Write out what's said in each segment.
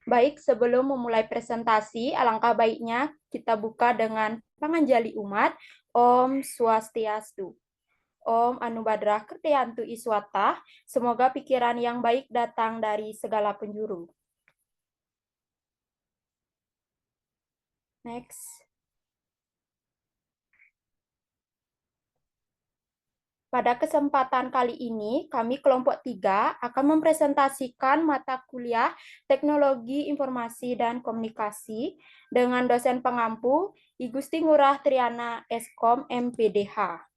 Baik, sebelum memulai presentasi, alangkah baiknya kita buka dengan panganjali umat. Om Swastiastu. Om Anubadrah Kertayantu Iswata. Semoga pikiran yang baik datang dari segala penjuru. Next. Pada kesempatan kali ini, kami kelompok 3 akan mempresentasikan mata kuliah Teknologi Informasi dan Komunikasi dengan dosen pengampu I Gusti Ngurah Triana Eskom MPDH.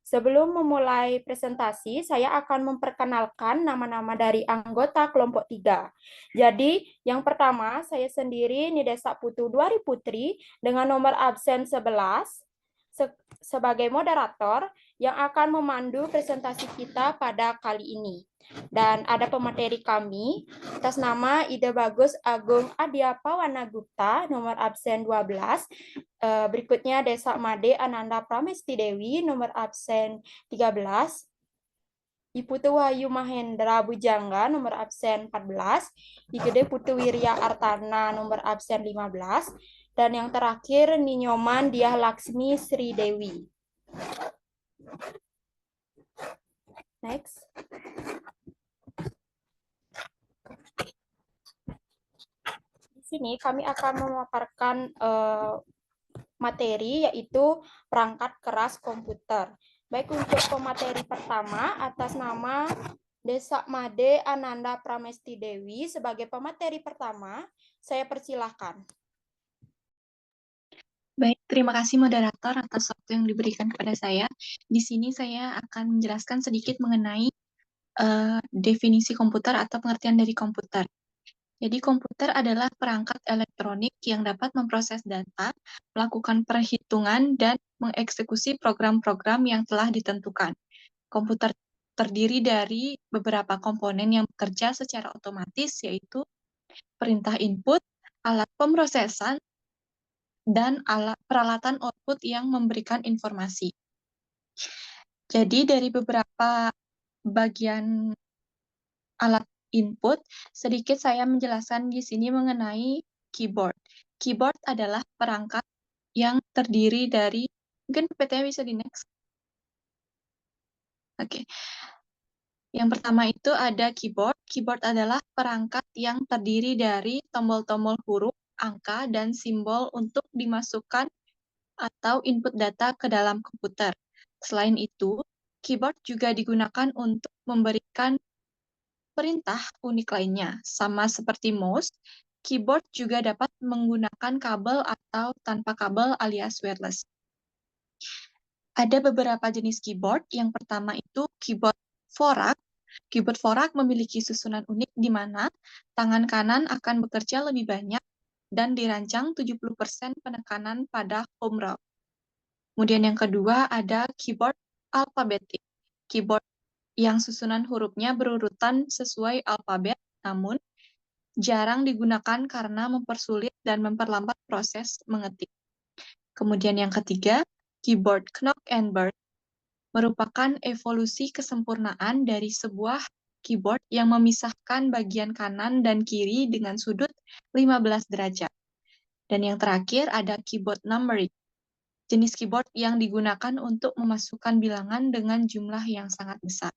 Sebelum memulai presentasi, saya akan memperkenalkan nama-nama dari anggota kelompok 3. Jadi, yang pertama, saya sendiri Nidesa Putu Duari Putri dengan nomor absen 11 sebagai moderator yang akan memandu presentasi kita pada kali ini. Dan ada pemateri kami atas nama Ide Bagus Agung Adiapa Wanagupta, nomor absen 12. Berikutnya Desa Made Ananda Pramesti Dewi, nomor absen 13. Iputu Wahyu Mahendra Bujangga, nomor absen 14. Igede Putu Wirya Artana, nomor absen 15. Dan yang terakhir, Ninyoman Diah Laksmi Sri Dewi. Next. Di sini kami akan memaparkan materi, yaitu perangkat keras komputer. Baik, untuk pemateri pertama atas nama Desa Made Ananda Pramesti Dewi sebagai pemateri pertama, saya persilahkan. Baik, terima kasih moderator atas waktu yang diberikan kepada saya. Di sini saya akan menjelaskan sedikit mengenai definisi komputer atau pengertian dari komputer. Jadi komputer adalah perangkat elektronik yang dapat memproses data, melakukan perhitungan, dan mengeksekusi program-program yang telah ditentukan. Komputer terdiri dari beberapa komponen yang bekerja secara otomatis, yaitu perintah input, alat pemrosesan, dan peralatan output yang memberikan informasi. Jadi dari beberapa bagian alat input, sedikit saya menjelaskan di sini mengenai keyboard. Keyboard adalah perangkat yang terdiri dari, mungkin PPT bisa di next. Oke. Yang pertama itu ada keyboard. Keyboard adalah perangkat yang terdiri dari tombol-tombol huruf, angka, dan simbol untuk dimasukkan atau input data ke dalam komputer. Selain itu, keyboard juga digunakan untuk memberikan perintah unik lainnya. Sama seperti mouse, keyboard juga dapat menggunakan kabel atau tanpa kabel alias wireless. Ada beberapa jenis keyboard. Yang pertama itu keyboard Dvorak. Keyboard Dvorak memiliki susunan unik di mana tangan kanan akan bekerja lebih banyak dan dirancang 70% penekanan pada home row. Kemudian yang kedua ada keyboard alfabetik. Keyboard yang susunan hurufnya berurutan sesuai alfabet, namun jarang digunakan karena mempersulit dan memperlambat proses mengetik. Kemudian yang ketiga, keyboard knock and burn merupakan evolusi kesempurnaan dari sebuah keyboard yang memisahkan bagian kanan dan kiri dengan sudut 15 derajat. Dan yang terakhir ada keyboard numbering, jenis keyboard yang digunakan untuk memasukkan bilangan dengan jumlah yang sangat besar.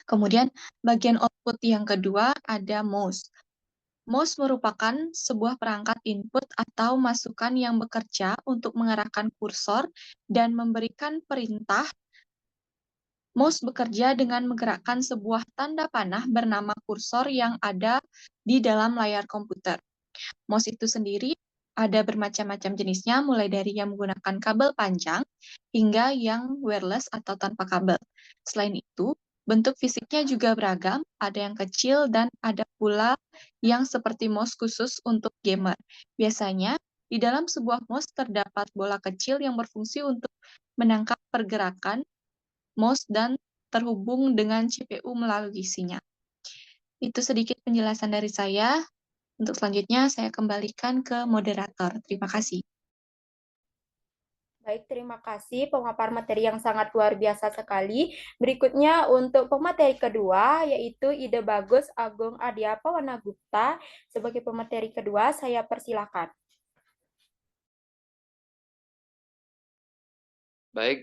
Kemudian bagian output yang kedua ada mouse. Mouse merupakan sebuah perangkat input atau masukan yang bekerja untuk mengarahkan kursor dan memberikan perintah. Mouse bekerja dengan menggerakkan sebuah tanda panah bernama kursor yang ada di dalam layar komputer. Mouse itu sendiri ada bermacam-macam jenisnya, mulai dari yang menggunakan kabel panjang hingga yang wireless atau tanpa kabel. Selain itu, bentuk fisiknya juga beragam, ada yang kecil dan ada pula yang seperti mouse khusus untuk gamer. Biasanya, di dalam sebuah mouse terdapat bola kecil yang berfungsi untuk menangkap pergerakan mouse dan terhubung dengan CPU melalui sinyal. Itu sedikit penjelasan dari saya. Untuk selanjutnya, saya kembalikan ke moderator. Terima kasih. Baik, terima kasih pemapar materi yang sangat luar biasa sekali. Berikutnya untuk pemateri kedua, yaitu Ide Bagus Agung Adiapa Wanagupta. Sebagai pemateri kedua, saya persilakan. Baik,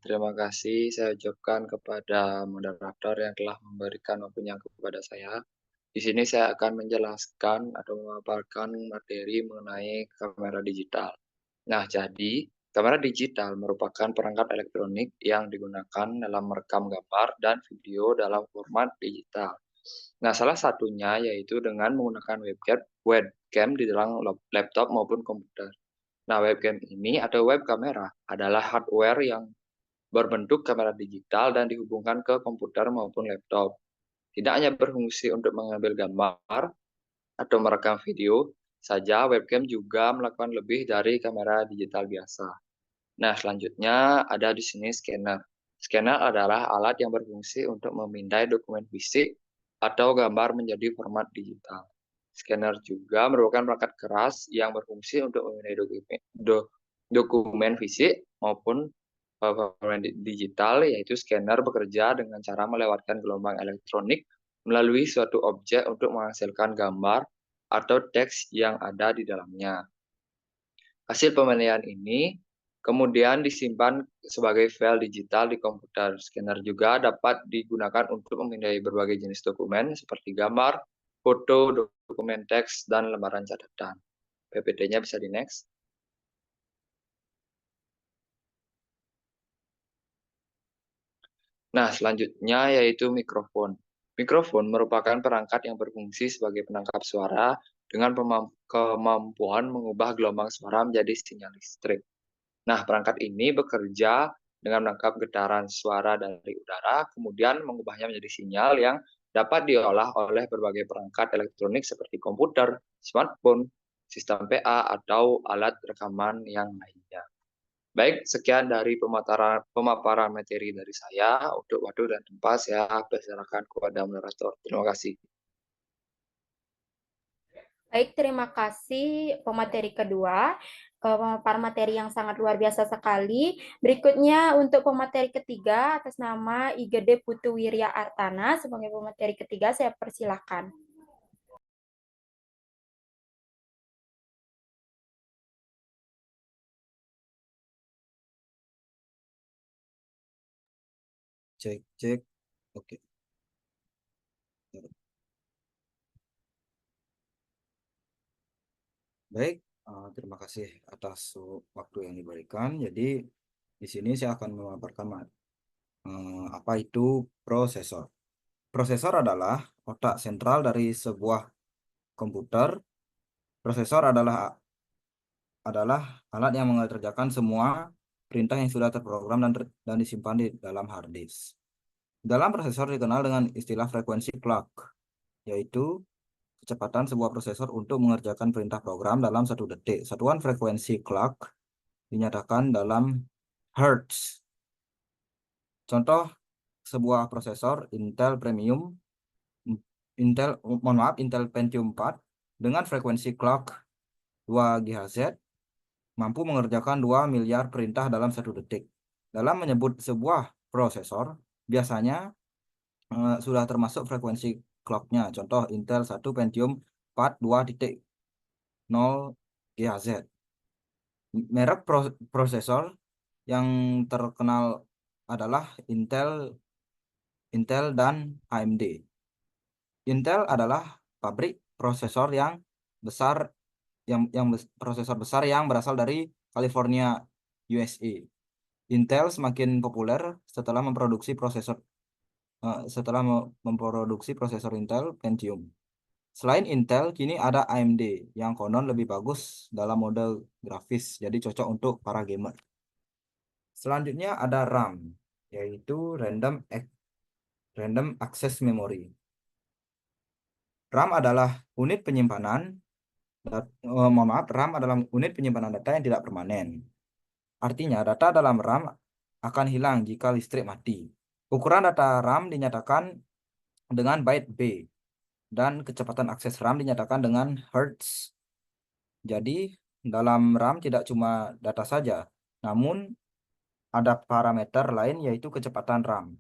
terima kasih saya ucapkan kepada moderator yang telah memberikan waktunya kepada saya. Di sini saya akan menjelaskan atau memaparkan materi mengenai kamera digital. Nah, jadi kamera digital merupakan perangkat elektronik yang digunakan dalam merekam gambar dan video dalam format digital. Nah, salah satunya yaitu dengan menggunakan webcam di dalam laptop maupun komputer. Nah, webcam ini atau web kamera adalah hardware yang berbentuk kamera digital dan dihubungkan ke komputer maupun laptop. Tidak hanya berfungsi untuk mengambil gambar atau merekam video saja, webcam juga melakukan lebih dari kamera digital biasa. Nah, selanjutnya ada di sini scanner. Scanner adalah alat yang berfungsi untuk memindai dokumen fisik atau gambar menjadi format digital. Scanner juga merupakan perangkat keras yang berfungsi untuk memindai dokumen fisik maupun format digital, yaitu scanner bekerja dengan cara melewatkan gelombang elektronik melalui suatu objek untuk menghasilkan gambar atau teks yang ada di dalamnya. Hasil pemilihan ini kemudian disimpan sebagai file digital di komputer. Scanner juga dapat digunakan untuk memindai berbagai jenis dokumen seperti gambar, foto, dokumen teks, dan lembaran catatan. PPT-nya bisa di next. Nah, selanjutnya yaitu mikrofon. Mikrofon merupakan perangkat yang berfungsi sebagai penangkap suara dengan kemampuan mengubah gelombang suara menjadi sinyal listrik. Nah, perangkat ini bekerja dengan menangkap getaran suara dari udara, kemudian mengubahnya menjadi sinyal yang dapat diolah oleh berbagai perangkat elektronik seperti komputer, smartphone, sistem PA, atau alat rekaman yang lainnya. Baik, sekian dari pemaparan materi dari saya. Untuk waktu dan tempat, saya persilakan kepada moderator. Terima kasih. Baik, terima kasih pemateri kedua. Pemapar materi yang sangat luar biasa sekali. Berikutnya untuk pemateri ketiga atas nama IGD Putu Wirya Artana. Sebagai pemateri ketiga, saya persilakan. Cek. Oke. Baik, terima kasih atas waktu yang diberikan. Jadi di sini saya akan memaparkan apa itu prosesor. Prosesor adalah otak sentral dari sebuah komputer. Prosesor adalah alat yang mengerjakan semua perintah yang sudah terprogram dan disimpan di dalam hard disk. Dalam prosesor dikenal dengan istilah frekuensi clock, yaitu kecepatan sebuah prosesor untuk mengerjakan perintah program dalam 1 detik. Satuan frekuensi clock dinyatakan dalam Hertz. Contoh sebuah prosesor Intel Intel Pentium 4 dengan frekuensi clock 2 GHz mampu mengerjakan 2 miliar perintah dalam 1 detik. Dalam menyebut sebuah prosesor, biasanya sudah termasuk frekuensi clocknya. Contoh Intel 1 Pentium 4 2.0 GHz. Merek prosesor yang terkenal adalah Intel dan AMD. Intel adalah pabrik prosesor yang besar prosesor besar yang berasal dari California, USA. Intel semakin populer setelah memproduksi prosesor Intel Pentium. Selain Intel, kini ada AMD yang konon lebih bagus dalam mode grafis, jadi cocok untuk para gamer. Selanjutnya ada RAM, yaitu Random Access Memory. RAM adalah unit penyimpanan RAM adalah unit penyimpanan data yang tidak permanen. Artinya, data dalam RAM akan hilang jika listrik mati. Ukuran data RAM dinyatakan dengan byte B, dan kecepatan akses RAM dinyatakan dengan Hertz. Jadi, dalam RAM tidak cuma data saja, Namun ada parameter lain yaitu kecepatan RAM.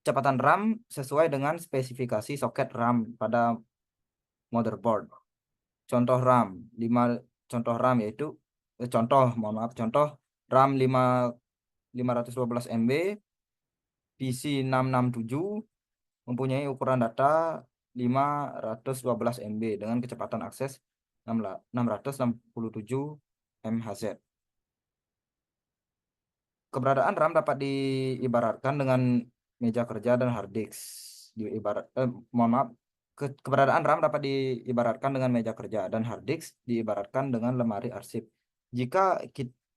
Kecepatan RAM sesuai dengan spesifikasi soket RAM pada motherboard. Contoh RAM 5 yaitu contoh RAM 512 MB PC 667 mempunyai ukuran data 512 MB dengan kecepatan akses 667 MHz. Keberadaan RAM dapat diibaratkan dengan meja kerja dan hard disk. Keberadaan RAM dapat diibaratkan dengan meja kerja dan hard disk diibaratkan dengan lemari arsip. Jika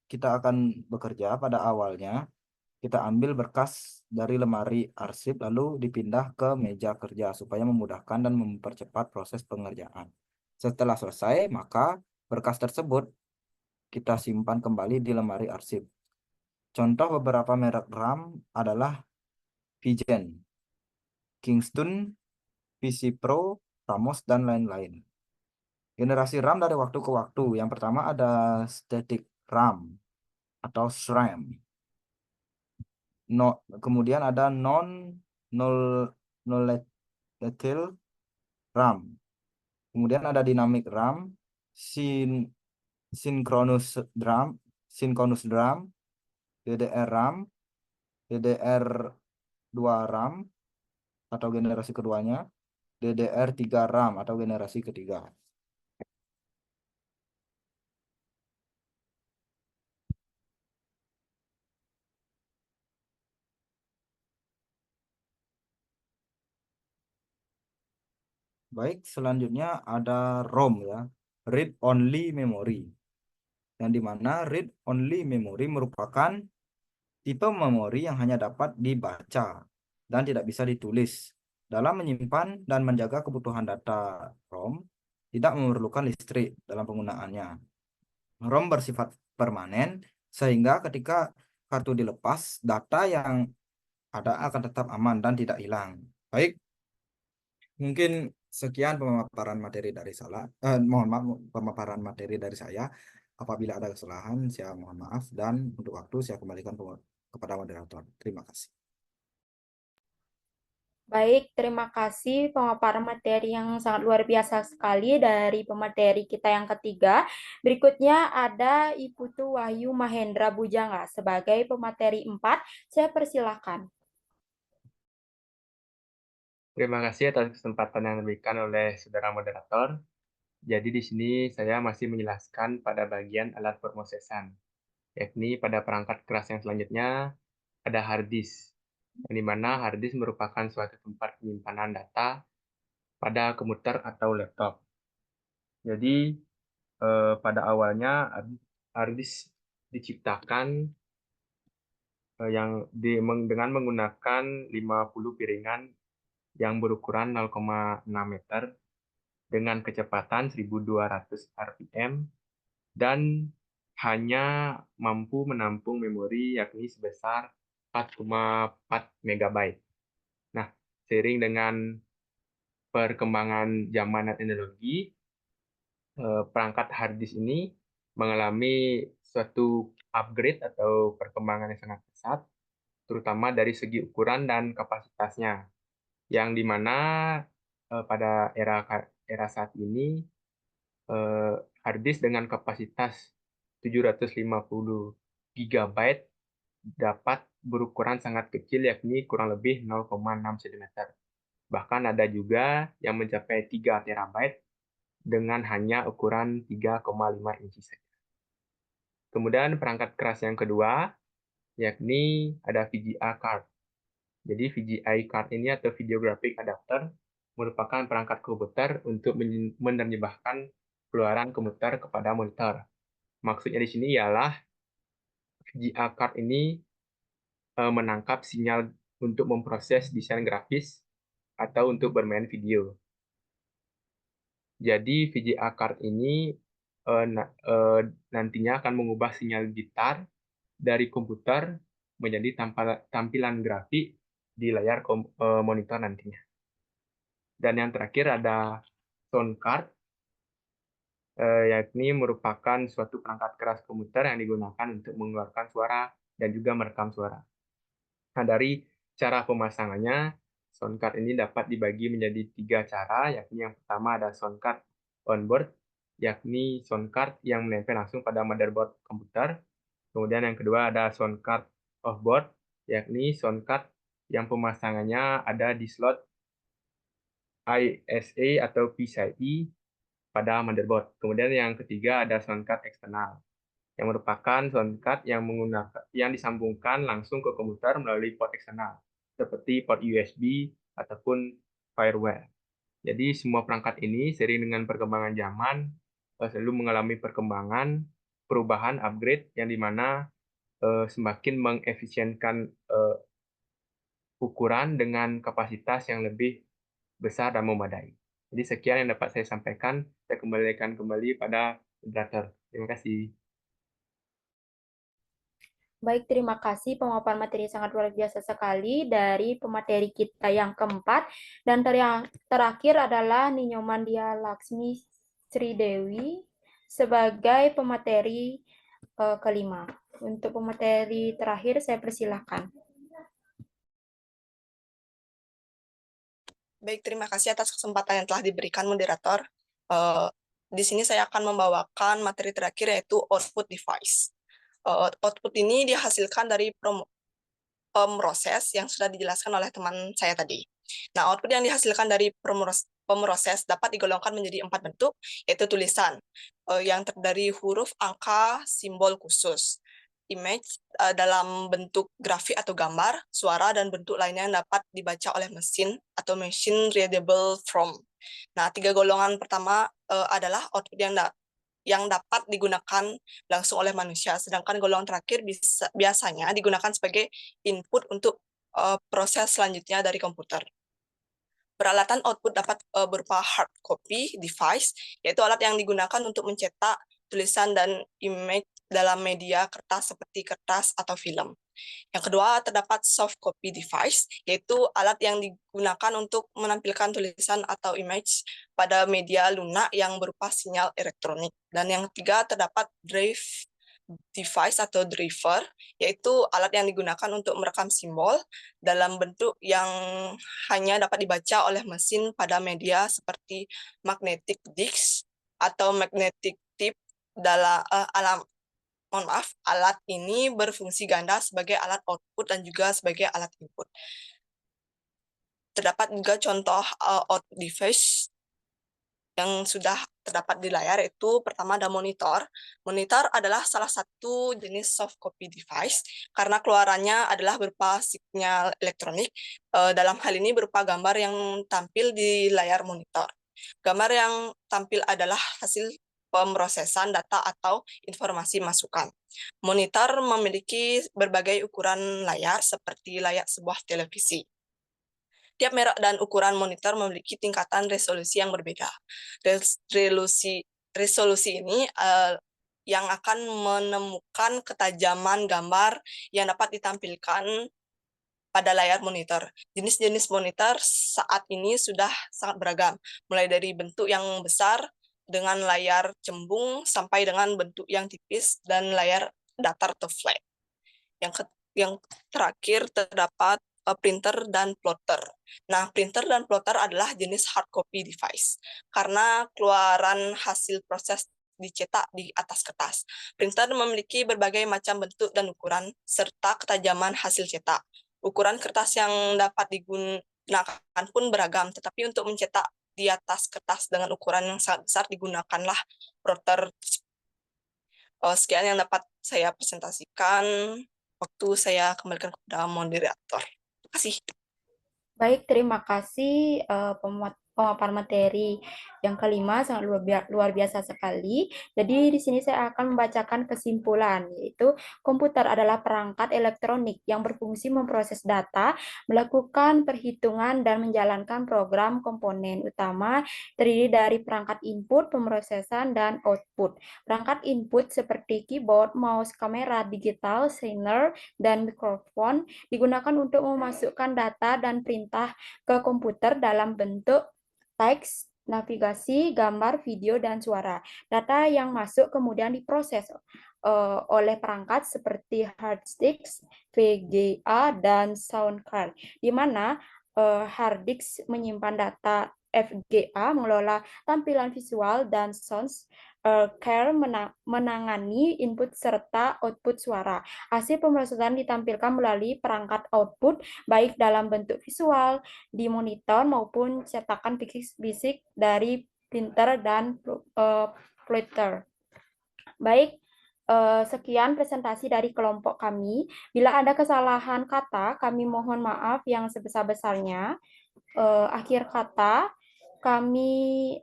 kita akan bekerja pada awalnya, kita ambil berkas dari lemari arsip lalu dipindah ke meja kerja supaya memudahkan dan mempercepat proses pengerjaan. Setelah selesai, maka berkas tersebut kita simpan kembali di lemari arsip. Contoh beberapa merek RAM adalah Vigen, Kingston, PC Pro, Ramos, dan lain-lain. Generasi RAM dari waktu ke waktu. Yang pertama ada static RAM atau SRAM. Kemudian ada non-volatile RAM. Kemudian ada dynamic RAM, synchronous RAM, DDR RAM, DDR2 RAM atau generasi keduanya, DDR3 RAM atau generasi ketiga. Baik, selanjutnya ada ROM ya, Read Only Memory. Yang dimana Read Only Memory merupakan tipe memori yang hanya dapat dibaca dan tidak bisa ditulis. Dalam menyimpan dan menjaga kebutuhan data ROM, tidak memerlukan listrik dalam penggunaannya. ROM bersifat permanen, sehingga ketika kartu dilepas, data yang ada akan tetap aman dan tidak hilang. Baik, mungkin sekian pemaparan materi dari pemaparan materi dari saya. Apabila ada kesalahan, saya mohon maaf, dan untuk waktu saya kembalikan kepada moderator. Terima kasih. Baik, terima kasih pemaparan materi yang sangat luar biasa sekali dari pemateri kita yang ketiga. Berikutnya ada Iputu Wahyu Mahendra Bujanga sebagai pemateri 4. Saya persilahkan. Terima kasih atas kesempatan yang diberikan oleh saudara moderator. Jadi di sini saya masih menjelaskan pada bagian alat pemrosesan, yakni pada perangkat keras yang selanjutnya ada hard disk, yang dimana hard disk merupakan suatu tempat penyimpanan data pada komputer atau laptop. Jadi pada awalnya hard disk diciptakan dengan menggunakan 50 piringan yang berukuran 0,6 meter dengan kecepatan 1200 rpm dan hanya mampu menampung memori yakni sebesar 4,4 MB. Nah, seiring dengan perkembangan zaman dan teknologi, perangkat hard disk ini mengalami suatu upgrade atau perkembangan yang sangat pesat, terutama dari segi ukuran dan kapasitasnya, yang dimana pada era saat ini hard disk dengan kapasitas 750 GB dapat berukuran sangat kecil, yakni kurang lebih 0,6 cm. Bahkan ada juga yang mencapai 3 TB dengan hanya ukuran 3,5 inci saja. Kemudian perangkat keras yang kedua, yakni ada VGA card. Jadi VGA card ini atau Video Graphic Adapter merupakan perangkat komputer untuk menerjemahkan keluaran komputer kepada monitor. Maksudnya di sini ialah VGA card ini menangkap sinyal untuk memproses desain grafis atau untuk bermain video. Jadi VGA card ini nantinya akan mengubah sinyal gitar dari komputer menjadi tampilan grafik di layar monitor nantinya. Dan yang terakhir ada sound card. yakni merupakan suatu perangkat keras komputer yang digunakan untuk mengeluarkan suara dan juga merekam suara. Nah, dari cara pemasangannya, sound card ini dapat dibagi menjadi 3 cara, yakni yang pertama ada sound card onboard, yakni sound card yang menempel langsung pada motherboard komputer. Kemudian yang kedua ada sound card offboard, yakni sound card yang pemasangannya ada di slot ISA atau PCIe pada motherboard. Kemudian yang ketiga ada sound card eksternal, yang merupakan sound card yang disambungkan langsung ke komputer melalui port eksternal, seperti port USB ataupun firewall. Jadi semua perangkat ini seiring dengan perkembangan zaman selalu mengalami perkembangan, perubahan, upgrade yang dimana semakin mengefisienkan ukuran dengan kapasitas yang lebih besar dan memadai. Jadi sekian yang dapat saya sampaikan. Saya kembalikan kembali pada moderator. Terima kasih. Baik, terima kasih pemaparan materi sangat luar biasa sekali dari pemateri kita yang keempat. Dan yang terakhir adalah Ninyomandia Laksmi Sri Dewi sebagai pemateri kelima. Untuk pemateri terakhir, saya persilahkan. Baik, terima kasih atas kesempatan yang telah diberikan moderator. Di sini saya akan membawakan materi terakhir yaitu output device. Output ini dihasilkan dari pemroses yang sudah dijelaskan oleh teman saya tadi. Nah, output yang dihasilkan dari pemroses dapat digolongkan menjadi 4 bentuk, yaitu tulisan yang terdiri huruf, angka, simbol khusus, image dalam bentuk grafik atau gambar, suara, dan bentuk lainnya yang dapat dibaca oleh mesin atau machine readable from. Nah, 3 golongan pertama adalah output yang dapat digunakan langsung oleh manusia, sedangkan golongan terakhir biasanya digunakan sebagai input untuk proses selanjutnya dari komputer. Peralatan output dapat berupa hard copy device, yaitu alat yang digunakan untuk mencetak tulisan dan image dalam media kertas seperti kertas atau film. Yang kedua, terdapat soft copy device, yaitu alat yang digunakan untuk menampilkan tulisan atau image pada media lunak yang berupa sinyal elektronik. Dan yang ketiga, terdapat drive device atau driver, yaitu alat yang digunakan untuk merekam simbol dalam bentuk yang hanya dapat dibaca oleh mesin pada media seperti magnetic disc atau magnetic tip dalam alat ini berfungsi ganda sebagai alat output dan juga sebagai alat input. Terdapat juga contoh output device yang sudah terdapat di layar, itu pertama ada monitor. Monitor adalah salah satu jenis soft copy device karena keluarannya adalah berupa sinyal elektronik. Dalam hal ini berupa gambar yang tampil di layar monitor. Gambar yang tampil adalah hasil pemrosesan data atau informasi masukan. Monitor memiliki berbagai ukuran layar seperti layar sebuah televisi. Tiap merek dan ukuran monitor memiliki tingkatan resolusi yang berbeda. Resolusi ini yang akan menemukan ketajaman gambar yang dapat ditampilkan pada layar monitor. Jenis-jenis monitor saat ini sudah sangat beragam, mulai dari bentuk yang besar dengan layar cembung sampai dengan bentuk yang tipis dan layar datar atau flat. Yang terakhir terdapat printer dan plotter. Nah, printer dan plotter adalah jenis hard copy device karena keluaran hasil proses dicetak di atas kertas. Printer memiliki berbagai macam bentuk dan ukuran serta ketajaman hasil cetak. Ukuran kertas yang dapat digunakan pun beragam, tetapi untuk mencetak di atas kertas dengan ukuran yang sangat besar digunakanlah plotter. Sekian yang dapat saya presentasikan. Waktu saya kembalikan kepada moderator. Terima kasih. Baik, terima kasih pemaparan materi yang kelima sangat luar biasa sekali. Jadi di sini saya akan membacakan kesimpulan, yaitu komputer adalah perangkat elektronik yang berfungsi memproses data, melakukan perhitungan dan menjalankan program. Komponen utama terdiri dari perangkat input, pemrosesan, dan output. Perangkat input seperti keyboard, mouse, kamera digital, signer, dan mikrofon digunakan untuk memasukkan data dan perintah ke komputer dalam bentuk teks, navigasi, gambar, video, dan suara. Data yang masuk kemudian diproses oleh perangkat seperti hard disks, VGA, dan sound card, di mana hard disk menyimpan data, VGA mengelola tampilan visual, dan sounds card menangani input serta output suara. Hasil pemrosesan ditampilkan melalui perangkat output, baik dalam bentuk visual di monitor maupun cetakan fisik dari printer dan plotter. Baik, sekian presentasi dari kelompok kami. Bila ada kesalahan kata, kami mohon maaf yang sebesar-besarnya. Akhir kata, kami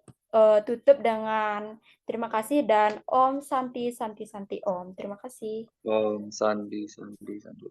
tutup dengan terima kasih dan Om Santi Santi Santi Om. Terima kasih. Om Sandi Sandi Sandi.